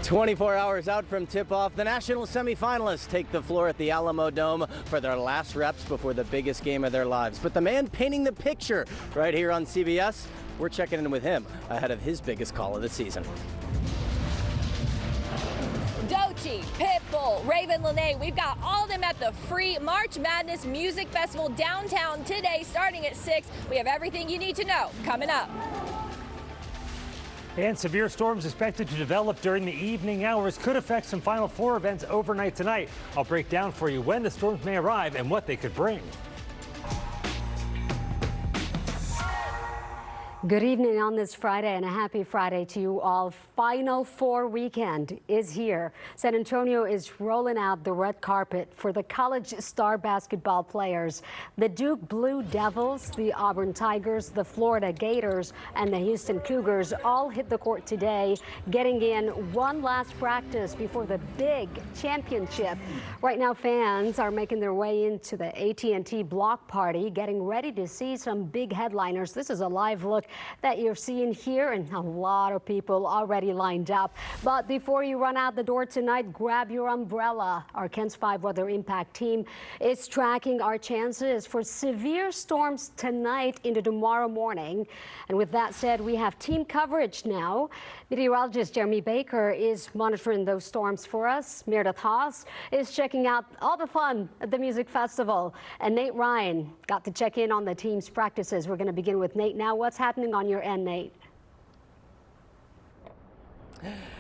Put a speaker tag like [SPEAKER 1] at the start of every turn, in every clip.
[SPEAKER 1] 24 hours out from tip-off, the national semifinalists take the floor at the Alamo Dome for their last reps before the biggest game of their lives. But the man painting the picture right here on CBS, we're checking in with him ahead of his biggest call of the season.
[SPEAKER 2] Doechii, Pitbull, Raven Lenae, we've got all of them at the free March Madness Music Festival downtown today, starting at 6. We have everything you need to know coming up.
[SPEAKER 3] And severe storms expected to develop during the evening hours could affect some Final Four events overnight tonight. I'll break down for you when the storms may arrive and what they could bring.
[SPEAKER 4] Good evening on this Friday, and a happy Friday to you all. Final Four weekend is here. San Antonio is rolling out the red carpet for the college star basketball players. The Duke Blue Devils, the Auburn Tigers, the Florida Gators, and the Houston Cougars all hit the court today, getting in one last practice before the big championship. Right now, fans are making their way into the AT&T block party, getting ready to see some big headliners. This is a live look that you're seeing here, and a lot of people already lined up. But before you run out the door tonight, grab your umbrella. Our KENS 5 Weather Impact team is tracking our chances for severe storms tonight into tomorrow morning. And with that said, we have team coverage now. Meteorologist Jeremy Baker is monitoring those storms for us. Meredith Haas is checking out all the fun at the music festival. And Nate Ryan got to check in on the team's practices. We're going to begin with Nate now. What's happening on your end, Nate?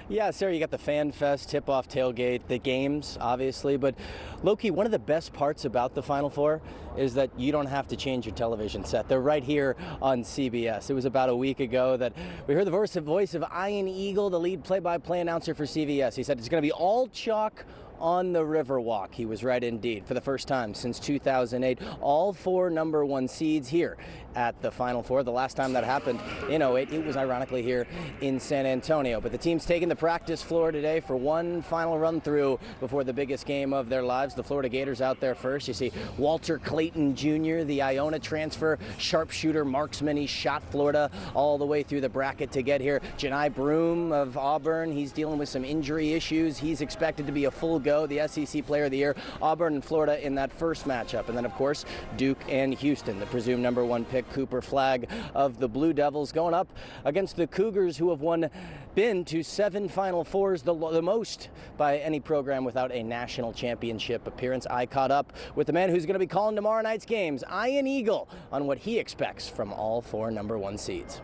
[SPEAKER 1] Yeah, Sarah, you got the Fan Fest, tip-off tailgate, the games, obviously. But, low-key, one of the best parts about the Final Four is that you don't have to change your television set. They're right here on CBS. It was about a week ago that we heard the voice of Ian Eagle, the lead play-by-play announcer for CBS. He said it's going to be all chalk on the Riverwalk. He was right indeed. For the first time since 2008, all 4 #1 seeds here at the Final Four. The last time that happened in 08, it was ironically here in San Antonio. But the team's taking the practice floor today for one final run through before the biggest game of their lives. The Florida Gators out there first. You see Walter Clayton Jr., the Iona transfer, sharpshooter, marksman. He shot Florida all the way through the bracket to get here. Janai Broome of Auburn, he's dealing with some injury issues. He's expected to be a full go, the SEC Player of the Year. Auburn and Florida in that first matchup. And then, of course, Duke and Houston, the presumed #1 pick, Cooper Flagg of the Blue Devils, going up against the Cougars, who have been to 7 Final Fours, the most by any program without a national championship appearance. I caught up with the man who's going to be calling tomorrow night's games, Ian Eagle, on what he expects from all 4 #1 seeds.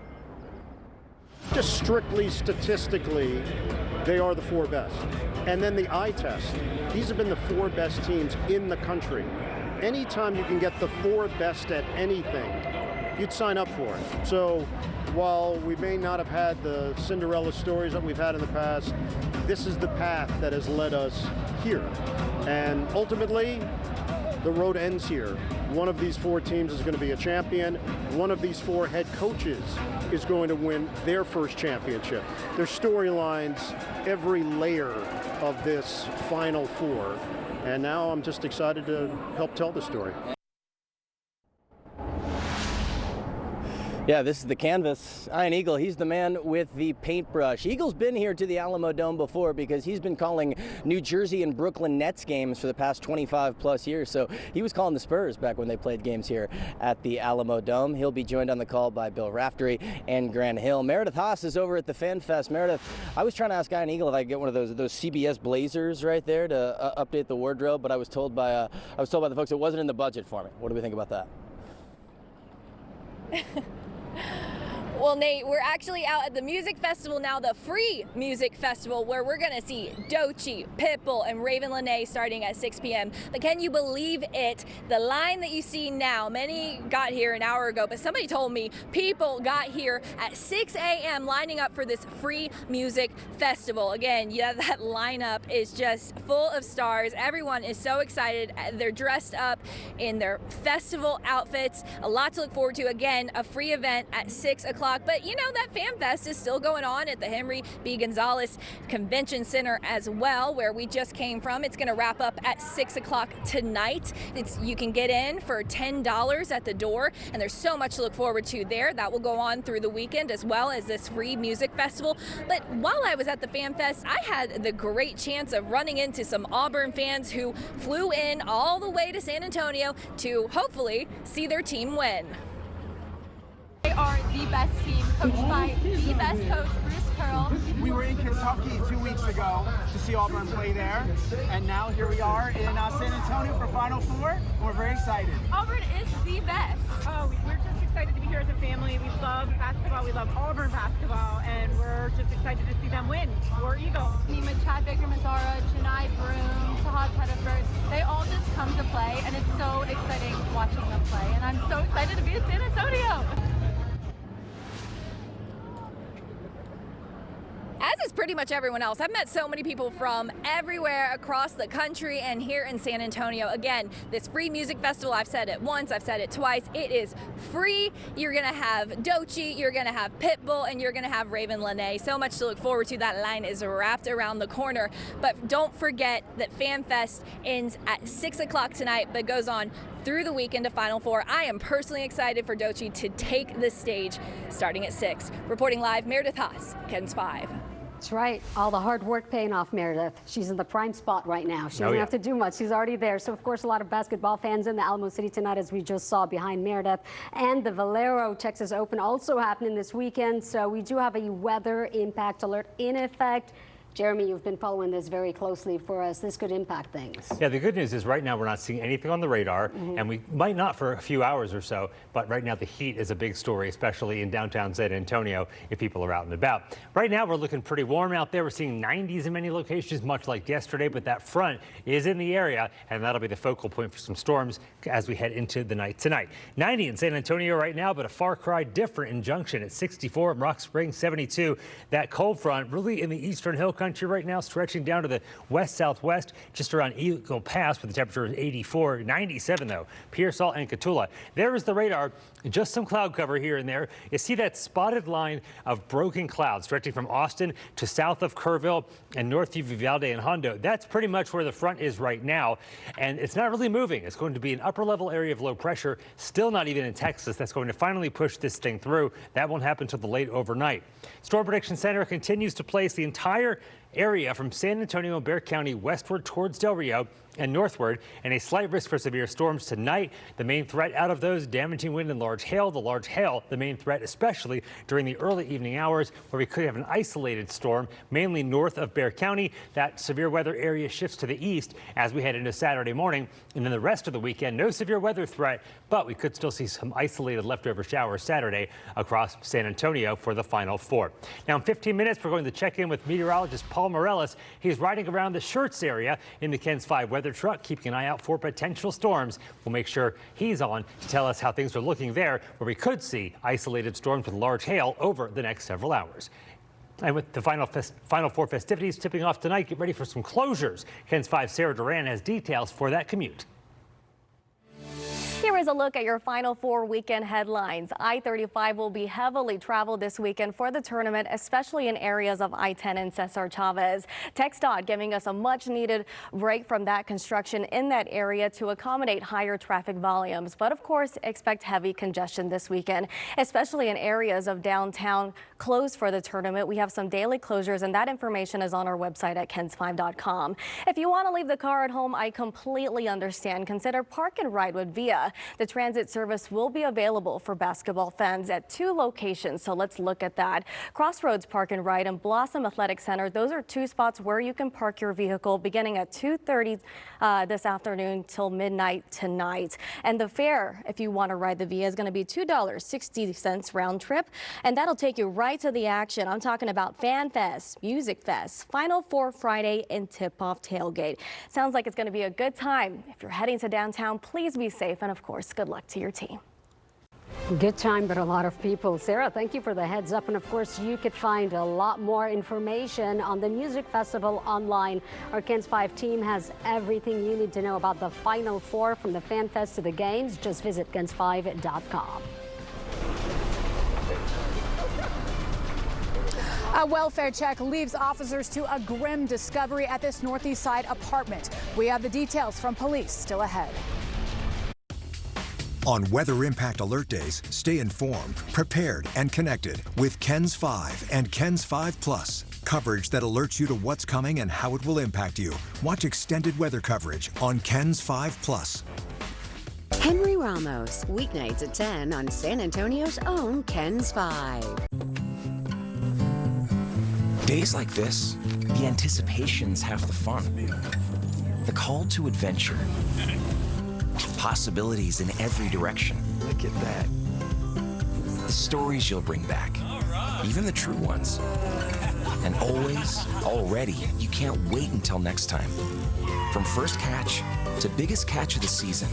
[SPEAKER 5] Just strictly statistically, they are the 4 best. And then the eye test. These have been the 4 best teams in the country. Anytime you can get the 4 best at anything, you'd sign up for it. So while we may not have had the Cinderella stories that we've had in the past, this is the path that has led us here. And ultimately, the road ends here. One of these 4 teams is going to be a champion. One of these 4 head coaches is going to win their first championship. There's storylines every layer of this Final Four. And now I'm just excited to help tell the story.
[SPEAKER 1] Yeah, this is the canvas. Ian Eagle, he's the man with the paintbrush. Eagle's been here to the Alamo Dome before because he's been calling New Jersey and Brooklyn Nets games for the past 25 plus years. So he was calling the Spurs back when they played games here at the Alamo Dome. He'll be joined on the call by Bill Raftery and Grant Hill. Meredith Haas is over at the Fan Fest. Meredith, I was trying to ask Ian Eagle if I could get one of those CBS blazers right there to update the wardrobe, but I was told by the folks it wasn't in the budget for me. What do we think about that?
[SPEAKER 2] Well, Nate, we're actually out at the music festival now, the free music festival, where we're going to see Doechii, Pitbull, and Raven Lenae starting at 6 p.m. But can you believe it? The line that you see now, many got here an hour ago, but somebody told me people got here at 6 a.m. lining up for this free music festival. Again, yeah, that lineup is just full of stars. Everyone is so excited. They're dressed up in their festival outfits. A lot to look forward to. Again, a free event at 6 o'clock. o'clock. But you know, that Fan Fest is still going on at the Henry B. Gonzalez Convention Center as well, where we just came from. It's going to wrap up at 6 o'clock tonight. You can get in for $10 at the door, and there's so much to look forward to there. That will go on through the weekend, as well as this free music festival. But while I was at the Fan Fest, I had the great chance of running into some Auburn fans who flew in all the way to San Antonio to hopefully see their team win.
[SPEAKER 6] They are the best team, coached by the best coach, Bruce Pearl.
[SPEAKER 7] We were in Kentucky 2 weeks ago to see Auburn play there, and now here we are in San Antonio for Final Four, and we're very excited.
[SPEAKER 6] Auburn is the best.
[SPEAKER 8] Oh, we're just excited to be here as a family. We love basketball, we love Auburn basketball, and we're just excited to see them win. War Eagle.
[SPEAKER 6] Nima, Chad Baker-Mazzara, Janai Broom, Tahad Pettiford, they all just come to play, and it's so exciting watching them play, and I'm so excited to be in San Antonio.
[SPEAKER 2] As is pretty much everyone else. I've met so many people from everywhere across the country and here in San Antonio. Again, this free music festival, I've said it once, I've said it twice, it is free. You're gonna have Doechii, you're gonna have Pitbull, and you're gonna have Raven Lene. So much to look forward to. That line is wrapped around the corner. But don't forget that Fan Fest ends at 6 o'clock tonight, but goes on through the weekend to Final Four. I am personally excited for Doechii to take the stage starting at 6. Reporting live, Meredith Haas, KENS 5.
[SPEAKER 4] That's right. All the hard work paying off, Meredith. She's in the prime spot right now. She doesn't have to do much. She's already there. So, of course, a lot of basketball fans in the Alamo City tonight, as we just saw behind Meredith. And the Valero Texas Open also happening this weekend. So we do have a weather impact alert in effect. Jeremy, you've been following this very closely for us. This could impact things.
[SPEAKER 3] Yeah, the good news is right now we're not seeing anything on the radar, and we might not for a few hours or so, but right now the heat is a big story, especially in downtown San Antonio if people are out and about. Right now we're looking pretty warm out there. We're seeing 90s in many locations, much like yesterday, but that front is in the area, and that'll be the focal point for some storms as we head into the night tonight. 90 in San Antonio right now, but a far cry different in Junction at 64, Rock Springs 72. That cold front really in the eastern hill country right now, stretching down to the west-southwest, just around Eagle Pass with the temperature of 84, 97 though, Pearsall and Cotulla. There is the radar, just some cloud cover here and there. You see that spotted line of broken clouds stretching from Austin to south of Kerrville and north of Uvalde and Hondo. That's pretty much where the front is right now, and it's not really moving. It's going to be an upper level area of low pressure, still not even in Texas. That's going to finally push this thing through. That won't happen until the late overnight. Storm Prediction Center continues to place the entire area from San Antonio and Bexar County westward towards Del Rio and northward, and a slight risk for severe storms tonight. The main threat out of those, damaging wind and large hail. The large hail, the main threat, especially during the early evening hours where we could have an isolated storm, mainly north of Bexar County. That severe weather area shifts to the east as we head into Saturday morning, and then the rest of the weekend, no severe weather threat, but we could still see some isolated leftover showers Saturday across San Antonio for the Final Four. Now in 15 minutes, we're going to check in with meteorologist Paul Morellis. He's riding around the Schertz area in the KENS 5 weather truck, keeping an eye out for potential storms. We'll make sure he's on to tell us how things are looking there, where we could see isolated storms with large hail over the next several hours. And with the Final Four festivities tipping off tonight, get ready for some closures. KENS 5 Sarah Duran has details for that commute.
[SPEAKER 9] Here is a look at your Final Four weekend headlines. I-35 will be heavily traveled this weekend for the tournament, especially in areas of I-10 and Cesar Chavez. TxDOT giving us a much needed break from that construction in that area to accommodate higher traffic volumes. But of course, expect heavy congestion this weekend, especially in areas of downtown closed for the tournament. We have some daily closures, and that information is on our website at kens5.com. If you want to leave the car at home, I completely understand. Consider Park and Ride with Via. The transit service will be available for basketball fans at 2 locations, so let's look at that. Crossroads Park and Ride and Blossom Athletic Center, those are 2 spots where you can park your vehicle beginning at 2:30 this afternoon till midnight tonight. And the fare, if you want to ride the Via, is going to be $2.60 round trip, and that'll take you right to the action. I'm talking about Fan Fest, Music Fest, Final Four Friday, and Tip-Off Tailgate. Sounds like it's going to be a good time. If you're heading to downtown, please be safe, and of course, good luck to your team.
[SPEAKER 4] Good time, but a lot of people. Sarah, thank you for the heads up. And of course, you could find a lot more information on the music festival online. Our KENS 5 team has everything you need to know about the Final Four, from the Fan Fest to the games. Just visit kens5.com.
[SPEAKER 10] A welfare check leaves officers to a grim discovery at this Northeast Side apartment. We have the details from police still ahead.
[SPEAKER 11] On Weather Impact Alert Days, stay informed, prepared, and connected with KENS 5 and KENS 5 Plus. Coverage that alerts you to what's coming and how it will impact you. Watch extended weather coverage on KENS 5 Plus.
[SPEAKER 12] Henry Ramos, weeknights at 10 on San Antonio's own KENS 5.
[SPEAKER 13] Days like this, the anticipation's half the fun. The call to adventure. Possibilities in every direction. Look at that. The stories you'll bring back. Even the true ones. And always, already, you can't wait until next time. From first catch to biggest catch of the season,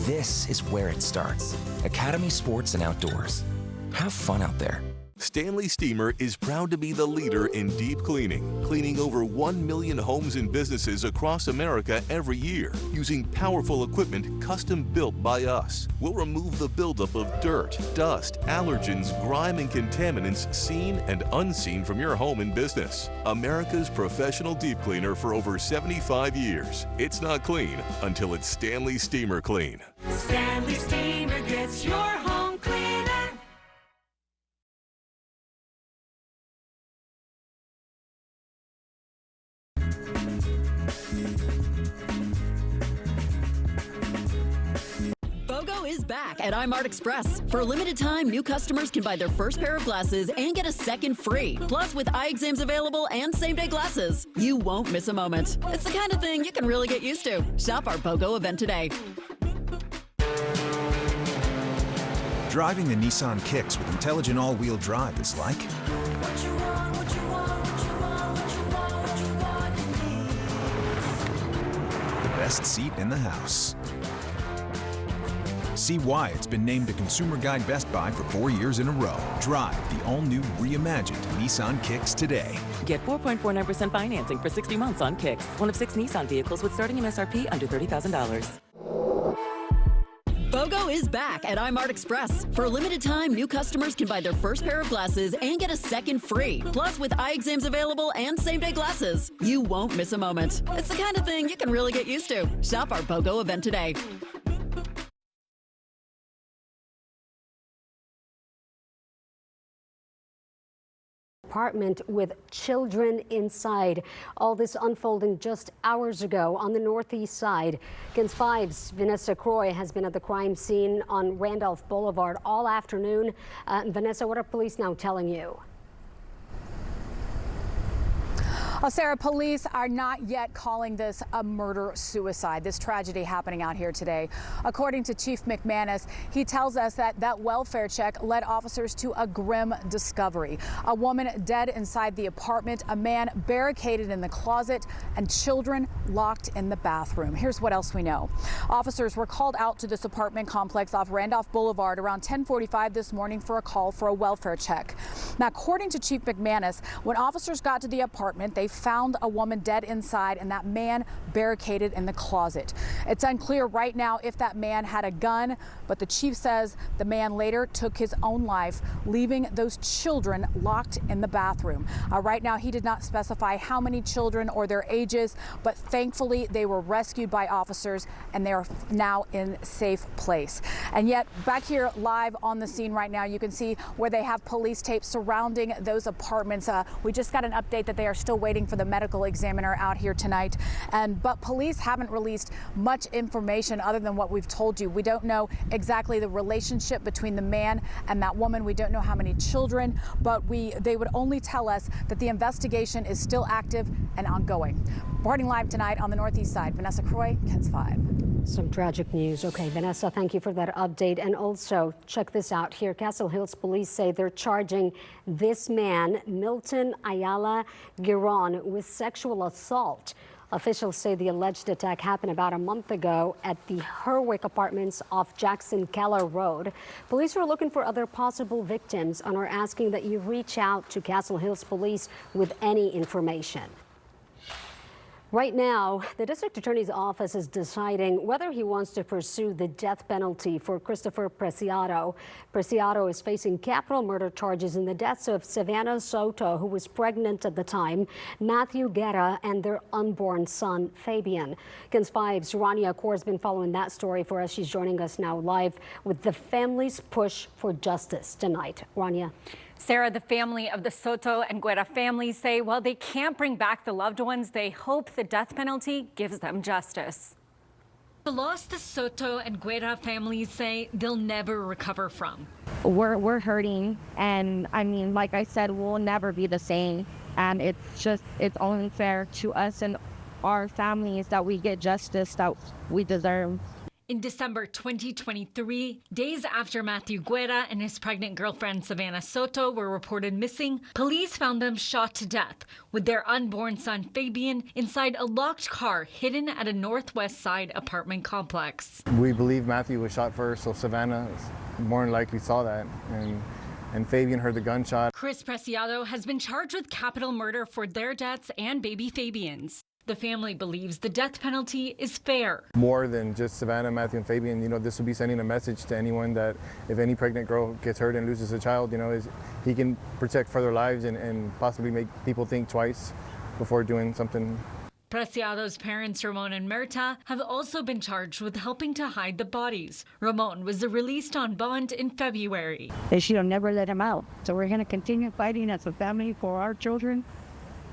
[SPEAKER 13] this is where it starts. Academy Sports and Outdoors. Have fun out there.
[SPEAKER 14] Stanley Steamer is proud to be the leader in deep cleaning, cleaning over 1 million homes and businesses across America every year, using powerful equipment custom built by us. We'll remove the buildup of dirt, dust, allergens, grime, and contaminants seen and unseen from your home and business. America's professional deep cleaner for over 75 years. It's not clean until it's Stanley Steamer Clean.
[SPEAKER 15] Stanley Steamer gets your home cleaner.
[SPEAKER 16] BOGO is back at iMart Express. For a limited time, new customers can buy their first pair of glasses and get a second free. Plus, with eye exams available and same-day glasses, you won't miss a moment. It's the kind of thing you can really get used to. Shop our BOGO event today.
[SPEAKER 17] Driving the Nissan Kicks with intelligent all-wheel drive is like the best seat in the house. See why it's been named a Consumer Guide Best Buy for 4 years in a row. Drive the all-new, reimagined Nissan Kicks today.
[SPEAKER 18] Get 4.49% financing for 60 months on Kicks, one of 6 Nissan vehicles with starting MSRP under $30,000.
[SPEAKER 16] BOGO is back at iMart Express. For a limited time, new customers can buy their first pair of glasses and get a second free. Plus, with eye exams available and same-day glasses, you won't miss a moment. It's the kind of thing you can really get used to. Shop our BOGO event today.
[SPEAKER 4] Apartment with children inside. All this unfolding just hours ago on the Northeast Side. KENS 5's Vanessa Croy has been at the crime scene on Randolph Boulevard all afternoon. Vanessa, what are police now telling you?
[SPEAKER 10] Well, Sarah, police are not yet calling this a murder-suicide, this tragedy happening out here today. According to Chief McManus, he tells us that welfare check led officers to a grim discovery. A woman dead inside the apartment, a man barricaded in the closet, and children locked in the bathroom. Here's what else we know. Officers were called out to this apartment complex off Randolph Boulevard around 10:45 this morning for a call for a welfare check. Now, according to Chief McManus, when officers got to the apartment, they found a woman dead inside and that man barricaded in the closet. It's unclear right now if that man had a gun, but the chief says the man later took his own life, leaving those children locked in the bathroom. Right now, he did not specify how many children or their ages, but thankfully they were rescued by officers and they are now in safe place. And yet back here live on the scene right now, you can see where they have police tape surrounding those apartments. We just got an update that they are still waiting for the medical examiner out here tonight. But police haven't released much information other than what we've told you. We don't know exactly the relationship between the man and that woman. We don't know how many children, but they would only tell us that the investigation is still active and ongoing. Reporting live tonight on the Northeast Side, Vanessa Croy, KENS 5.
[SPEAKER 4] Some tragic news. Okay, Vanessa, thank you for that update. And also, check this out here. Castle Hills police say they're charging this man, Milton Ayala Giron, with sexual assault. Officials say the alleged attack happened about a month ago at the Herwick Apartments off Jackson Keller Road. Police are looking for other possible victims and are asking that you reach out to Castle Hills Police with any information. Right now, the district attorney's office is deciding whether he wants to pursue the death penalty for Christopher Preciado. Preciado is facing capital murder charges in the deaths of Savannah Soto, who was pregnant at the time, Matthew Guerra, and their unborn son, Fabian. KENS 5's Rania Kaur has been following that story for us. She's joining us now live with the family's push for justice tonight. Rania.
[SPEAKER 19] Sarah, the family of the Soto and Guerra families say while they can't bring back the loved ones, they hope the death penalty gives them justice. The loss the Soto and Guerra families say they'll never recover from.
[SPEAKER 20] We're hurting, and I mean, like I said, we'll never be the same. And it's only fair to us and our families that we get justice that we deserve.
[SPEAKER 19] In December 2023, days after Matthew Guerra and his pregnant girlfriend Savannah Soto were reported missing, police found them shot to death with their unborn son Fabian inside a locked car hidden at a Northwest Side apartment complex.
[SPEAKER 21] We believe Matthew was shot first, so Savannah more than likely saw that, and Fabian heard the gunshot.
[SPEAKER 19] Chris Preciado has been charged with capital murder for their deaths and baby Fabian's. The family believes the death penalty is fair.
[SPEAKER 21] More than just Savannah, Matthew, and Fabian, this would be sending a message to anyone that if any pregnant girl gets hurt and loses a child, he can protect further lives and possibly make people think twice before doing something.
[SPEAKER 19] Preciado's parents, Ramon and Mirta, have also been charged with helping to hide the bodies. Ramon was released on bond in February.
[SPEAKER 22] They should have never let him out. So we're going to continue fighting as a family for our children.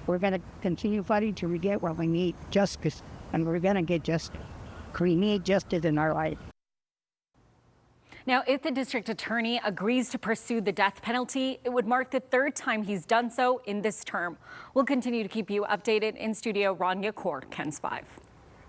[SPEAKER 22] We're going to continue fighting till we get what we need, justice, and we're going to get justice. We need justice in our life.
[SPEAKER 19] Now, if the district attorney agrees to pursue the death penalty, it would mark the third time he's done so in this term. We'll continue to keep you updated. In studio, Rania Kaur, KENS 5.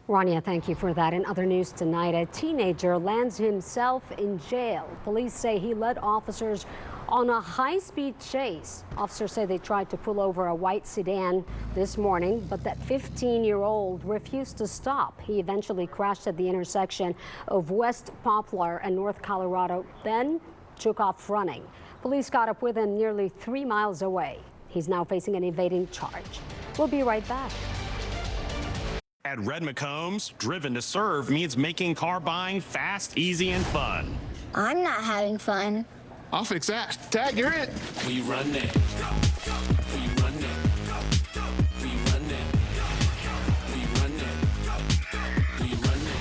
[SPEAKER 4] Rania, thank you for that. In other news tonight, a teenager lands himself in jail. Police say he led officers on a high-speed chase. Officers say they tried to pull over a white sedan this morning, but that 15-year-old refused to stop. He eventually crashed at the intersection of West Poplar and North Colorado, then took off running. Police caught up with him nearly 3 miles away. He's now facing an evading charge. We'll be right back.
[SPEAKER 23] At Red McCombs, driven to serve means making car buying fast, easy, and fun.
[SPEAKER 24] I'm not having fun.
[SPEAKER 23] I'll fix that. Tag, you're it.
[SPEAKER 25] We run it. We run it. We run it. We run it. We run it.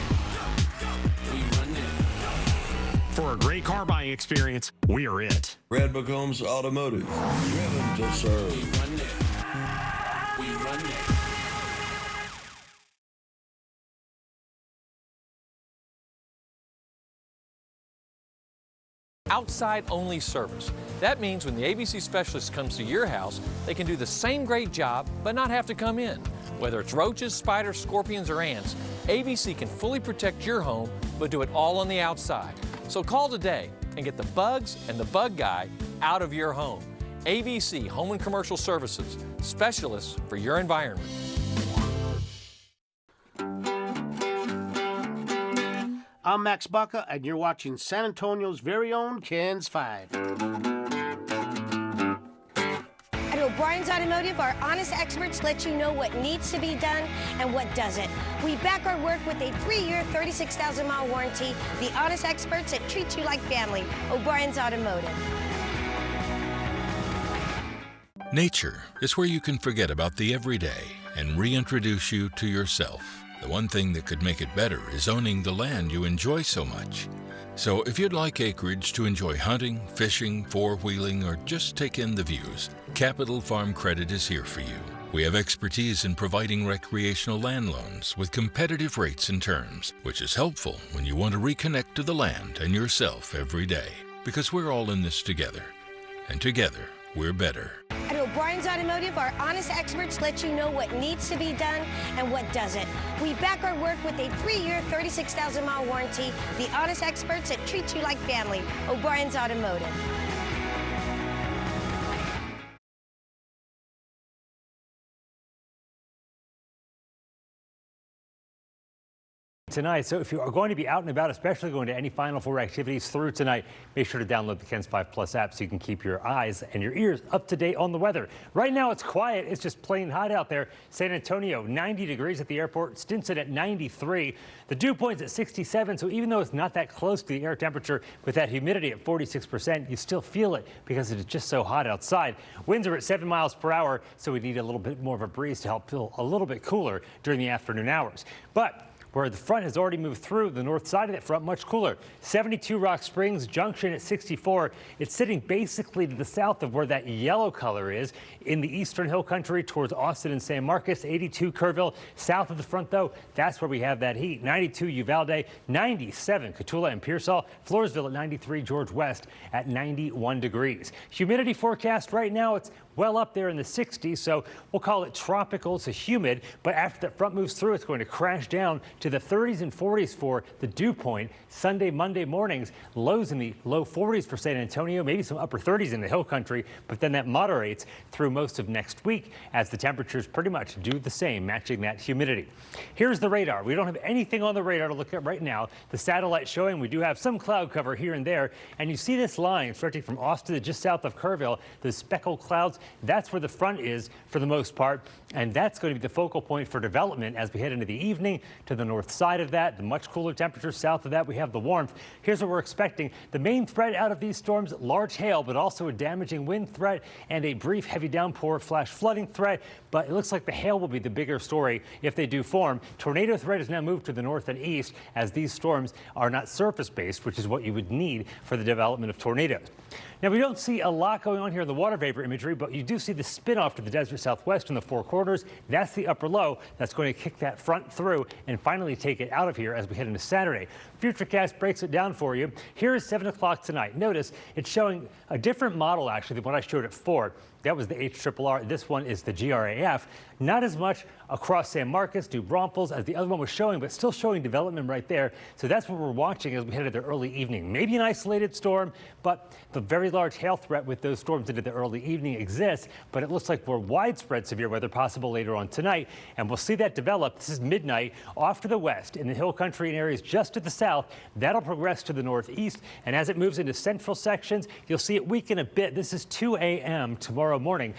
[SPEAKER 25] We run it.
[SPEAKER 23] For a great car buying experience, we're it.
[SPEAKER 26] Red McCombs Automotive. Driven to serve.
[SPEAKER 25] We run it. We run it.
[SPEAKER 27] Outside-only service. That means when the ABC specialist comes to your house, they can do the same great job, but not have to come in. Whether it's roaches, spiders, scorpions, or ants, ABC can fully protect your home, but do it all on the outside. So call today and get the bugs and the bug guy out of your home. ABC Home and Commercial Services, specialists for your environment.
[SPEAKER 28] I'm Max Baca, and you're watching San Antonio's very own KENS 5.
[SPEAKER 29] At O'Brien's Automotive, our honest experts let you know what needs to be done and what doesn't. We back our work with a 3-year, 36,000-mile warranty. The honest experts that treat you like family. O'Brien's Automotive.
[SPEAKER 30] Nature is where you can forget about the everyday and reintroduce you to yourself. The one thing that could make it better is owning the land you enjoy so much. So if you'd like acreage to enjoy hunting, fishing, four-wheeling, or just take in the views, Capital Farm Credit is here for you. We have expertise in providing recreational land loans with competitive rates and terms, which is helpful when you want to reconnect to the land and yourself every day. Because we're all in this together. And together, we're better.
[SPEAKER 29] At O'Brien's Automotive, our honest experts let you know what needs to be done and what doesn't. We back our work with a 3-year, 36,000-mile warranty. The honest experts that treat you like family. O'Brien's Automotive.
[SPEAKER 1] tonight. So if you are going to be out and about, especially going to any Final Four activities through tonight, make sure to download the KENS 5 Plus app so you can keep your eyes and your ears up to date on the weather. Right now it's quiet. It's just plain hot out there. San Antonio, 90 degrees at the airport. Stinson at 93. The dew point's at 67. So even though it's not that close to the air temperature, with that humidity at 46%, you still feel it because it is just so hot outside. Winds are at 7 miles per hour, so we need a little bit more of a breeze to help feel a little bit cooler during the afternoon hours. But where the front has already moved through, the north side of that front much cooler. 72 Rock Springs, Junction at 64. It's sitting basically to the south of where that yellow color is in the eastern hill country towards Austin and San Marcos. 82 Kerrville. South of the front, though, that's where we have that heat. 92 Uvalde, 97 Cotulla and Pearsall. Floresville at 93, George West at 91 degrees. Humidity forecast right now, it's well up there in the 60s, so we'll call it tropical. It's humid, but after that front moves through, it's going to crash down to the 30s and 40s for the dew point. Sunday, Monday mornings, lows in the low 40s for San Antonio, maybe some upper 30s in the hill country, but then that moderates through most of next week as the temperatures pretty much do the same, matching that humidity. Here's the radar. We don't have anything on the radar to look at right now. The satellite showing we do have some cloud cover here and there, and you see this line stretching from Austin to just south of Kerrville, those speckled clouds. That's where the front is for the most part, and that's going to be the focal point for development as we head into the evening. To the north side of that, the much cooler temperatures. South of that, we have the warmth. Here's what we're expecting. The main threat out of these storms, large hail, but also a damaging wind threat and a brief heavy downpour flash flooding threat. But it looks like the hail will be the bigger story if they do form. Tornado threat has now moved to the north and east as these storms are not surface-based, which is what you would need for the development of tornadoes. Now, we don't see a lot going on here in the water vapor imagery, but you do see the spin-off to the desert southwest in the Four Corners. That's the upper low that's going to kick that front through and finally take it out of here as we head into Saturday. Futurecast breaks it down for you. Here is 7 o'clock tonight. Notice it's showing a different model, actually, than what I showed at 4. That was the HRRR. This one is the GRAF. Not as much across San Marcos, New Braunfels as the other one was showing, but still showing development right there. So that's what we're watching as we head into the early evening. Maybe an isolated storm, but the very large hail threat with those storms into the early evening exists. But it looks like more widespread severe weather possible later on tonight. And we'll see that develop. This is midnight off to the west in the hill country and areas just to the south. That'll progress to the northeast. And as it moves into central sections, you'll see it weaken a bit. This is 2 a.m. tomorrow morning.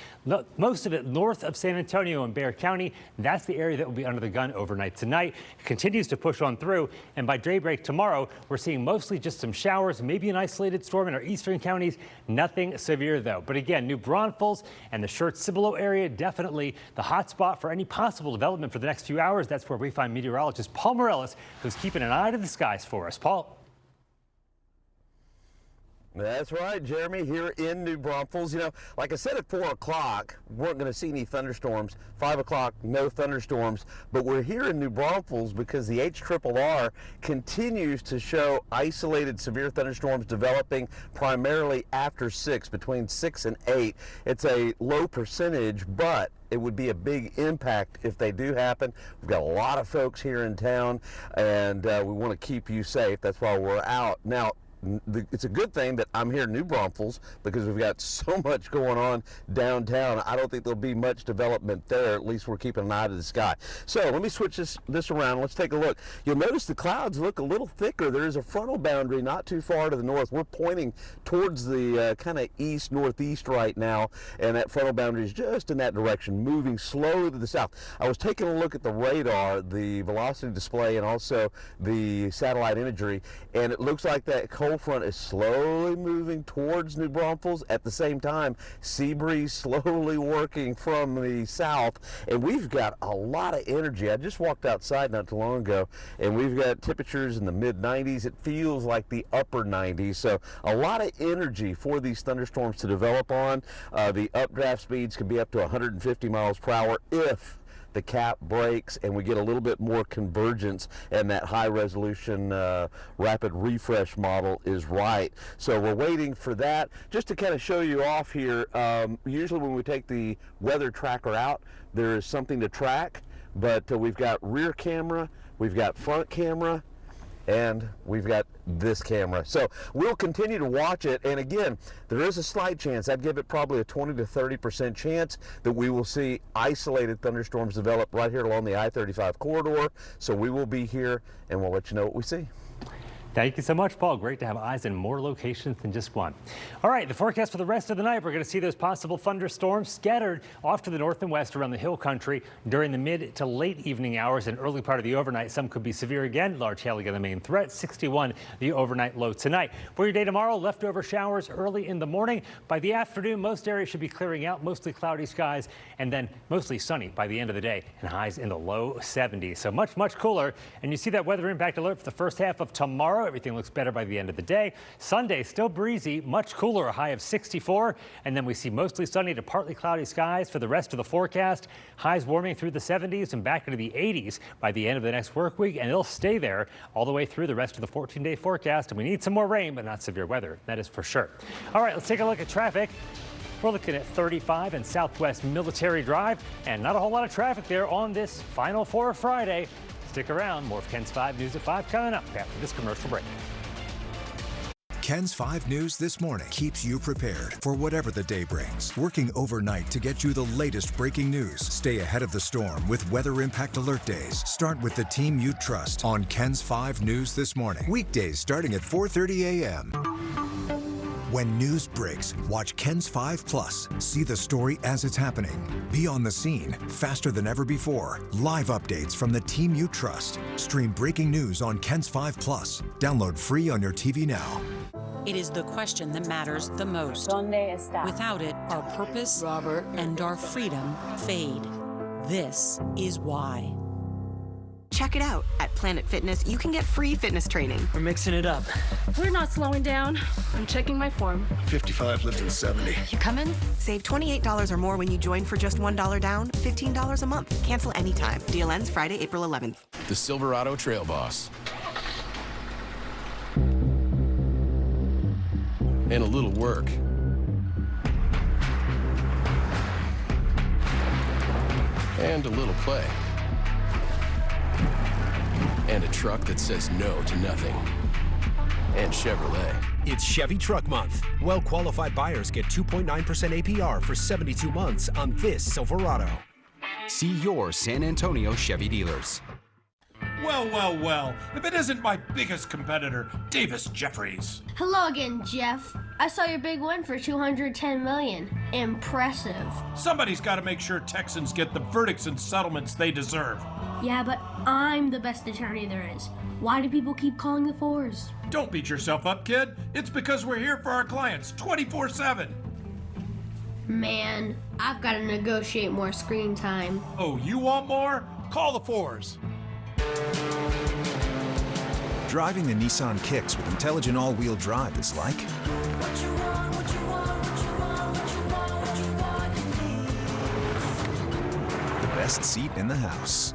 [SPEAKER 1] Most of it north of San Antonio and Bexar County. That's the area that will be under the gun overnight tonight. It continues to push on through, and by daybreak tomorrow, we're seeing mostly just some showers, maybe an isolated storm in our eastern counties. Nothing severe, though. But again, New Braunfels and the Schertz-Cibolo area, definitely the hot spot for any possible development for the next few hours. That's where we find meteorologist Paul Morellis, who's keeping an eye to the skies for us. Paul.
[SPEAKER 2] That's right, Jeremy, here in New Braunfels. You know, like I said at 4 o'clock, we weren't going to see any thunderstorms. 5 o'clock, no thunderstorms. But we're here in New Braunfels because the HRRR continues to show isolated severe thunderstorms developing primarily after 6, between 6 and 8. It's a low percentage, but it would be a big impact if they do happen. We've got a lot of folks here in town, and we want to keep you safe. That's why we're out. Now, it's a good thing that I'm here in New Braunfels because we've got so much going on downtown. I don't think there'll be much development there. At least we're keeping an eye to the sky. So let me switch this around. Let's take a look. You'll notice the clouds look a little thicker. There is a frontal boundary not too far to the north. We're pointing towards the kind of east-northeast right now, and that frontal boundary is just in that direction, moving slowly to the south. I was taking a look at the radar, the velocity display, and also the satellite imagery, and it looks like that cold front is slowly moving towards New Braunfels. At the same time, sea breeze slowly working from the south, and we've got a lot of energy. I just walked outside not too long ago, and we've got temperatures in the mid-90s. It feels like the upper 90s, so a lot of energy for these thunderstorms to develop on. The updraft speeds can be up to 150 miles per hour if the cap breaks and we get a little bit more convergence and that high resolution rapid refresh model is right. So we're waiting for that. Just to kind of show you off here, usually when we take the weather tracker out, there is something to track, but we've got rear camera, we've got front camera, and we've got this camera. So we'll continue to watch it, and again, there is a slight chance, I'd give it probably a 20 to 30% chance that we will see isolated thunderstorms develop right here along the I-35 corridor. So we will be here and we'll let you know what we see.
[SPEAKER 1] Thank you so much, Paul. Great to have eyes in more locations than just one. All right, the forecast for the rest of the night, we're going to see those possible thunderstorms scattered off to the north and west around the hill country during the mid to late evening hours and early part of the overnight. Some could be severe again. Large hail again the main threat. 61 the overnight low tonight. For your day tomorrow, leftover showers early in the morning. By the afternoon, most areas should be clearing out, mostly cloudy skies, and then mostly sunny by the end of the day, and highs in the low 70s. So much cooler. And you see that weather impact alert for the first half of tomorrow. Everything looks better by the end of the day. Sunday, still breezy, much cooler, a high of 64. And then we see mostly sunny to partly cloudy skies for the rest of the forecast. Highs warming through the 70s and back into the 80s by the end of the next work week. And it'll stay there all the way through the rest of the 14-day forecast. And we need some more rain, but not severe weather. That is for sure. All right, let's take a look at traffic. We're looking at 35 and Southwest Military Drive, and not a whole lot of traffic there on this Final Four Friday. Stick around. More of Ken's 5 News at 5 coming up after this commercial break.
[SPEAKER 17] Ken's 5 News This Morning keeps you prepared for whatever the day brings. Working overnight to get you the latest breaking news. Stay ahead of the storm with Weather Impact Alert Days. Start with the team you trust on Ken's 5 News This Morning. Weekdays starting at 4:30 a.m. When news breaks, watch Ken's 5 Plus. See the story as it's happening. Be on the scene faster than ever before. Live updates from the team you trust. Stream breaking news on Ken's 5 Plus. Download free on your TV now.
[SPEAKER 3] It is the question that matters the most. Without it, our purpose, and our freedom fade. This is why.
[SPEAKER 5] Check it out. At Planet Fitness, you can get free fitness training.
[SPEAKER 6] We're mixing it up.
[SPEAKER 7] We're not slowing down. I'm checking my form.
[SPEAKER 26] 55 lifting 70.
[SPEAKER 5] You coming? Save $28 or more when you join for just $1 down, $15 a month. Cancel anytime. Deal ends Friday, April 11th.
[SPEAKER 26] The Silverado Trail Boss. And a little work. And a little play. And a truck that says no to nothing. And Chevrolet.
[SPEAKER 8] It's Chevy Truck Month. Well-qualified buyers get 2.9% APR for 72 months on this Silverado.
[SPEAKER 9] See your San Antonio Chevy dealers.
[SPEAKER 11] Well, if it isn't my biggest competitor, Davis Jeffries.
[SPEAKER 12] Hello again, Jeff. I saw your big win for $210 million. Impressive.
[SPEAKER 11] Somebody's got to make sure Texans get the verdicts and settlements they deserve.
[SPEAKER 12] Yeah, but I'm the best attorney there is. Why do people keep calling the fours?
[SPEAKER 11] Don't beat yourself up, kid. It's because we're here for our clients 24/7.
[SPEAKER 12] Man, I've got to negotiate more screen time.
[SPEAKER 11] Oh, you want more? Call the fours.
[SPEAKER 17] Driving the Nissan Kicks with intelligent all-wheel drive is like the best seat in the house.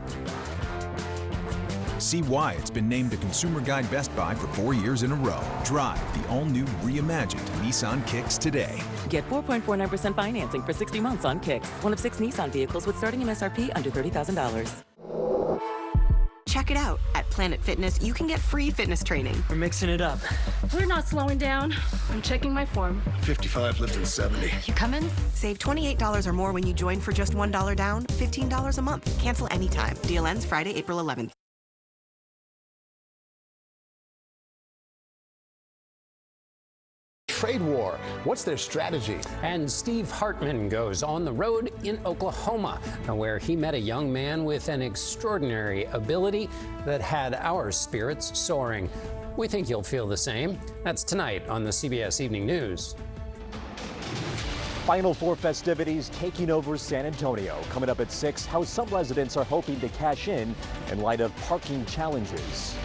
[SPEAKER 17] See why it's been named the Consumer Guide Best Buy for 4 years in a row. Drive the all-new reimagined Nissan Kicks today.
[SPEAKER 18] Get 4.49% financing for 60 months on Kicks. One of 6 Nissan vehicles with starting MSRP under $30,000.
[SPEAKER 5] Check it out. At Planet Fitness, you can get free fitness training.
[SPEAKER 6] We're mixing it up.
[SPEAKER 12] We're not slowing down. I'm checking my form.
[SPEAKER 26] 55 lifting 70.
[SPEAKER 5] You coming? Save $28 or more when you join for just $1 down, $15 a month. Cancel anytime. Deal ends Friday, April 11th.
[SPEAKER 13] Trade war. What's their strategy?
[SPEAKER 14] And Steve Hartman goes on the road in Oklahoma, where he met a young man with an extraordinary ability that had our spirits soaring. We think you'll feel the same. That's tonight on the CBS Evening News.
[SPEAKER 31] Final Four festivities taking over San Antonio. Coming up at 6, how some residents are hoping to cash in light of parking challenges.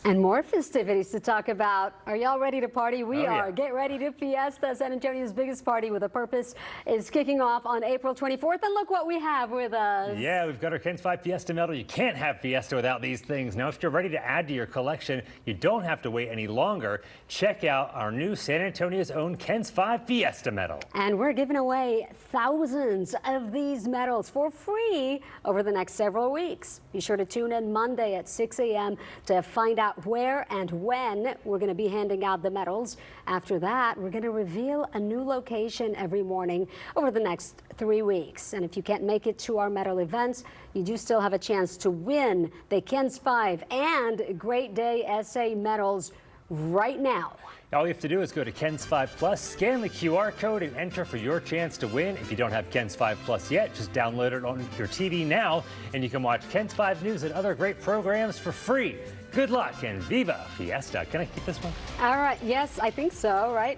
[SPEAKER 4] And more festivities to talk about. Are y'all ready to party? We are.
[SPEAKER 1] Yeah.
[SPEAKER 4] Get ready to Fiesta. San Antonio's biggest party with a purpose is kicking off on April 24th. And look what we have with us.
[SPEAKER 1] Yeah, we've got our Ken's 5 Fiesta medal. You can't have Fiesta without these things. Now, if you're ready to add to your collection, you don't have to wait any longer. Check out our new San Antonio's own Ken's 5 Fiesta medal.
[SPEAKER 4] And we're giving away thousands of these medals for free over the next several weeks. Be sure to tune in Monday at 6 a.m. to find out where and when we're going to be handing out the medals. After that, we're going to reveal a new location every morning over the next 3 weeks. And if you can't make it to our medal events, you do still have a chance to win the Ken's 5 and Great Day SA medals right now.
[SPEAKER 1] All you have to do is go to Ken's 5 Plus, scan the QR code, and enter for your chance to win. If you don't have Ken's 5 Plus yet, just download it on your TV now, and you can watch Ken's 5 News and other great programs for free. Good luck and Viva Fiesta. Can I keep this one?
[SPEAKER 4] All right. Yes, I think so, right?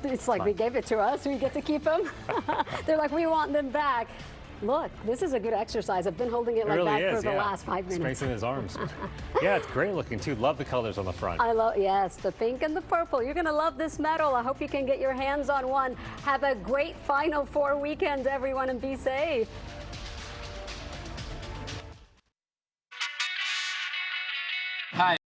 [SPEAKER 4] It's like we gave it to us. We get to keep them. They're like, we want them back. Look, this is a good exercise. I've been holding it like
[SPEAKER 1] really
[SPEAKER 4] that
[SPEAKER 1] is,
[SPEAKER 4] for the last 5 minutes.
[SPEAKER 1] Strengthen his arms. Yeah, it's great looking too. Love the colors on the front.
[SPEAKER 4] I love, yes, the pink and the purple. You're going to love this medal. I hope you can get your hands on one. Have a great Final Four weekend, everyone, and be safe.
[SPEAKER 27] Hi.